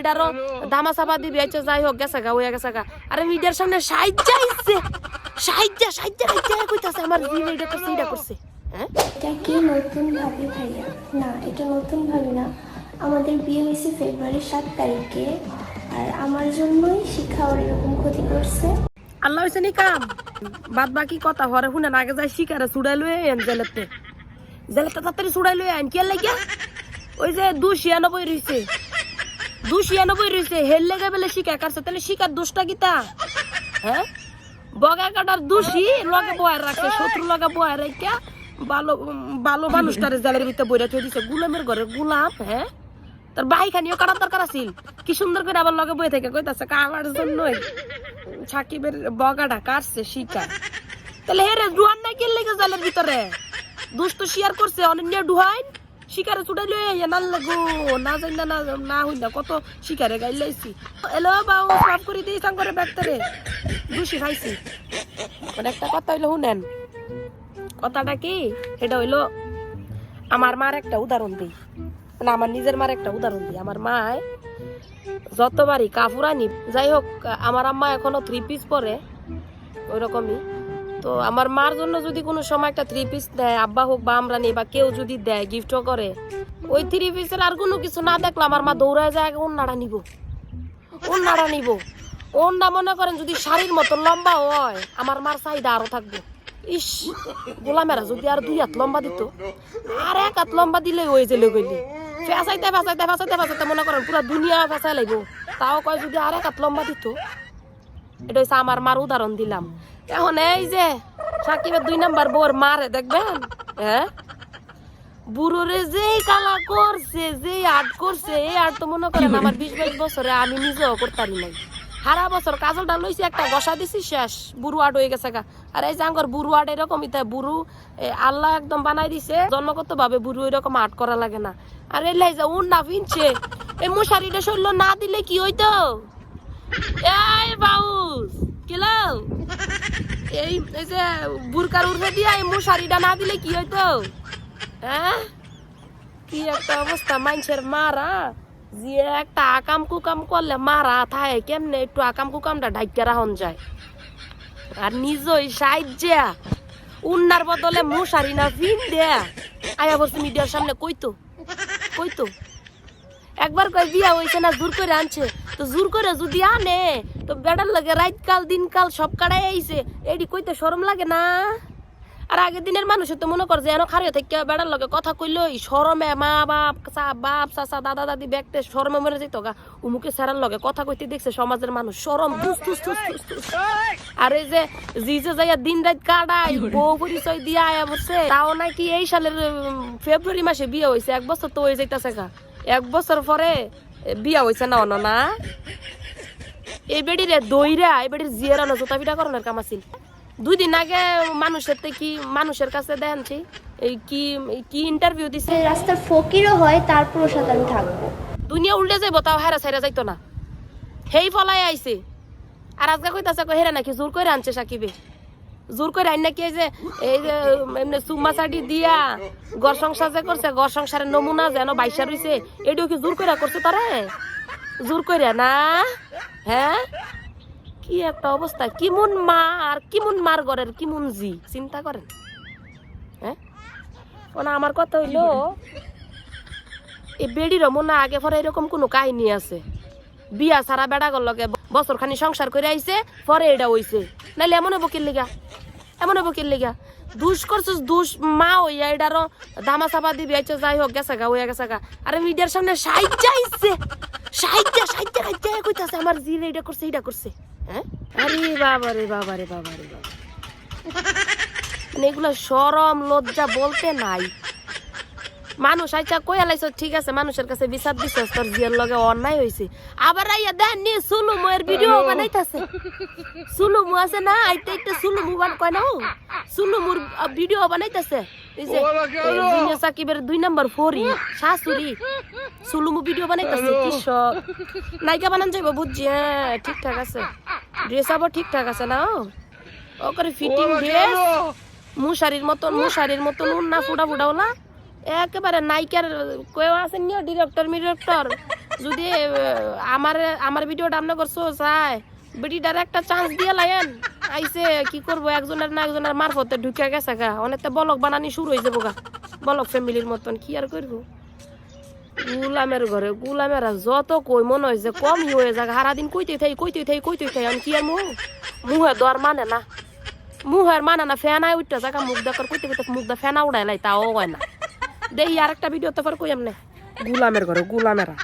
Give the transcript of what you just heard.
এটারও দামা চাপা দিবি আচ্ছা যাই হোক গেছে গা হইয়া গেছে গা আরে মিডিয়ার সামনে সাইজা ইচ্ছে সাইজা কইতাছে আমার জিন এটা করছে এটা করছে হ্যাঁ এটা কি নতুন ভাবি ভাইয়া না এটা নতুন ভাবি না আমাদের বিয়ে হয়েছে ফেব্রুয়ারির 7 তারিখে আর আমার জন্যই শিখা ওর এরকম ক্ষতি করছে আল্লাহ হইছে নি কাম বাদ বাকি কথা হরে শুনে আগে যাই শিকারে ছুড়াই লই আন জেলেতে তাড়াতাড়ি ছুড়াই লই আন কি লাগিয়া ওই যে 296 রইছে হেল লেগে বেলে শিকা কাটছে তাহলে শিকার দোষটা কিতা হ্যাঁ বগা কাটার দোষী লগে বয়ার রাখছে শত্রু লগে বয়ার রাখা ভালো মানুষটারে জেলের ভিতরে বইরা থই দিছে গোলামের ঘরে গোলাম হ্যাঁ তার ভাই খানিও কাটার দরকার আছিল কি সুন্দর করে আবার লগে বই থেকে কইতাছে আমার জন্যই সাকিবের বগাটা কাটছে শিকার তাহলে হেরে ডুহান না কি লেগে জেলের ভিতরে দুষ্ট শেয়ার করছে অনন্য ডুহাইন শিকারে ছুটাই লই আইয়া না লাগো না যাই না হই না কত শিকারে গাই লাইছি এলো বাউ সব করে দিই সাঙ্গরে ব্যাগটারে দুষি খাইছি মানে একটা কথা হইলো শুনেন কথাটা কি এটা হইলো আমার মার একটা উদাহরণ দিই মানে আমার নিজের মার একটা উদাহরণ দিই আমার মায় যতবারই কাপড় আনি যাই হোক আমার আম্মা এখনো 3 পিস পরে ওইরকমই তো আমার মার জন্য যদি কোনো সময় একটা 3 পিস দেয় আব্বা হোক বা আমরা নেই বা কেউ যদি দেয় গিফটও করে ওই 3 পিসের আর কোনো কিছু না দেখলে আমার মা দৌড়ায় যায় ওন্নাটা নিব ওন্না মনে করেন যদি শাড়ির মতো লম্বা হয় আমার মার চাহিদা আরো থাকবে ইস গোলামেরা যদি আর 2 হাত লম্বা দিত আর 1 হাত লম্বা দিলে হয়ে যেলে গইলি ফেসাইতে মনে করেন পুরো দুনিয়া ফেসাই লাগবো তাও কয় যদি আর 1 হাত লম্বা দিত এটা হচ্ছে আমার মার উদাহরণ দিলাম এখন এই যে সাকিবের 2 নাম্বার বউর মারে দেখবেন হ্যাঁ বুড়োরে যেই কালা করছে যেই আর্ট করছে এই আর্ট তো মনে করেন আমার 20-22 বছরে আমি নিজেও করতারি নাই সারা বছর কাজলটা লইছি একটা গসা দিছি শেষ বুড়ো আট হয়ে গেছে গা আর এই জাঙ্গর বুড়ো আট এরকমই তাই বুড়ো আল্লাহ একদম বানাই দিছে জন্মগত ভাবে বুড়ো এরকম আর্ট করা লাগে না আর এই লাইজা উন না ফিনছে এই মশারিটা শরীর না দিলে কি হইতো এই বাউস কিলো এই যে বুরকার উঠে দিয়া এই মশারিটা না দিলে কি হইতো হ্যাঁ কি একটা অবস্থা মানুষের মারা যে একটা আকাম কুকাম করলে মারা থাকে কেমনে একটু আকাম কুকামটা ঢাইকা রাখন যায় আর নিজই সাইজা উন্নার বদলে মশারি না ফিন দেয়া আয়া বলছি মিডিয়ার সামনে কইতো একবার কই বিয়া হইছে না জোর করে আনছে তো জোর করে যদি আনে তো বেড়ার লাগে রাত কাল দিন কাল সব কাটাই আইছে এডি কইতে শরম লাগে না আর আগের দিনের মানুষ তো মনে কর যে এনো খারিয়ে থেকে বেড়ার লগে কথা কইলো শরমে মা বাপ চাচা দাদা দাদি ব্যাগতে শরমে মরে যেত গা উমুকে সারার লগে কথা কইতে দেখছে সমাজের মানুষ শরম আর এই যে জিজে যাইয়া দিন রাত কাটাই বউ পরিচয় দিয়া আয়া বসে তাও নাকি এই সালের ফেব্রুয়ারি মাসে বিয়ে হয়েছে 1 বছর তো হয়ে যাইতেছে গা 1 বছর পরে বিয়া হয়েছে না অন্য না এই বেড়ি রে দইরা এই বেড়ির জিয়ারানো জোতা পিঠা করণের কাম আছিল 2 দিন আগে মানুষের কাছে দেখছি এই কি ইন্টারভিউ দিছে রাস্তার ফকিরও হয় তারপরও সাথে আমি থাকবো দুনিয়া উল্টে যাইব তাও হেরা ছাইরা যাইতো না হেই ফলাই আইছে আর আজকে কইতাছে হেরা নাকি জোর করে আনছে সাকিবে জোর করে আইন নাকি এই যে এমনি সুম্মা চাটি দিয়া ঘর সংসার যে করছে ঘর সংসারের নমুনা যেন বাইসা রইছে এটাও কি জোর করে করছে তারে জোর করে না হ্যাঁ কি একটা অবস্থা কিমন মা আর কিমন মার ঘরের কিমন জি চিন্তা করেন হ্যাঁ ওনা আমার কথা হইলো এই বেড়ির মনে আগে পরে এরকম কোনো কাহিনী আছে বিয়া সারা বেড়া গল লগে বছর খানি সংসার করে আইছে পরে এটা হইছে নাইলে এমন বকির লিগা দুষ করছিস দুষ মা হইয়া এটারও দামা চাপা দিবি আচ্ছা যাই হোক গেছে গা হইয়া গেছে গা আরে মিডিয়ার সামনে সাইজা কইতাছে আমার জিরে এটা করছে হ্যাঁ আরে বাবারে মানে এগুলো শরম লজ্জা বলতে নাই মানুষ আইসা কইয়া লাইছ ঠিক আছে মানুষের কাছে বিচার দিছ তোর জিয়ার লগে অন্যায় হইছে আবার আইয়া দেন নি সুলুমু এর ভিডিও বানাইতাছে সুলুমু আছে না আইতে একটা সুলুমু কয় না সুলুমুর ভিডিও বানাইতাছে এই যে দুনিয়া সাকিবের 2 নাম্বার ফরি শাশুড়ি সুলুমু ভিডিও বানাইতাছে কি সব নায়িকা বানান যাইব বুঝছি হ্যাঁ ঠিকঠাক আছে ড্রেস আবার ঠিকঠাক আছে না ও করে ফিটিং ড্রেস মুশারির মতন উন্না ফুটা ওলা একেবারে নায়িকার কেউ আছেন ডিরেক্টর যদি আমার ভিডিওটা আপনি করছো চাই বেটিটার একটা চান্স দিয়ে লাইন আইসে কি করবো একজনের না একজনের মারফতে ঢুকে গেছে গা অনেকটা বলক বানানি শুরু হয়ে যাবো গা বলক ফ্যামিলির মতন কি আর করবো গুলামের ঘরে গুলামেরা যত কই মনে হয় যে কমই হয়ে যাক সারাদিন কইতে থাই আমি কি আর মুহে দর মানে না মুহের মানে না ফ্যানায় উঠতে জায়গা মুখ দেখার কইতে মুখ দা ফ্যানা উড়াই লাই তাও হয় না দেখি আর একটা ভিডিও তো পর কই এমনি গুলামের ঘরে গুলামেরা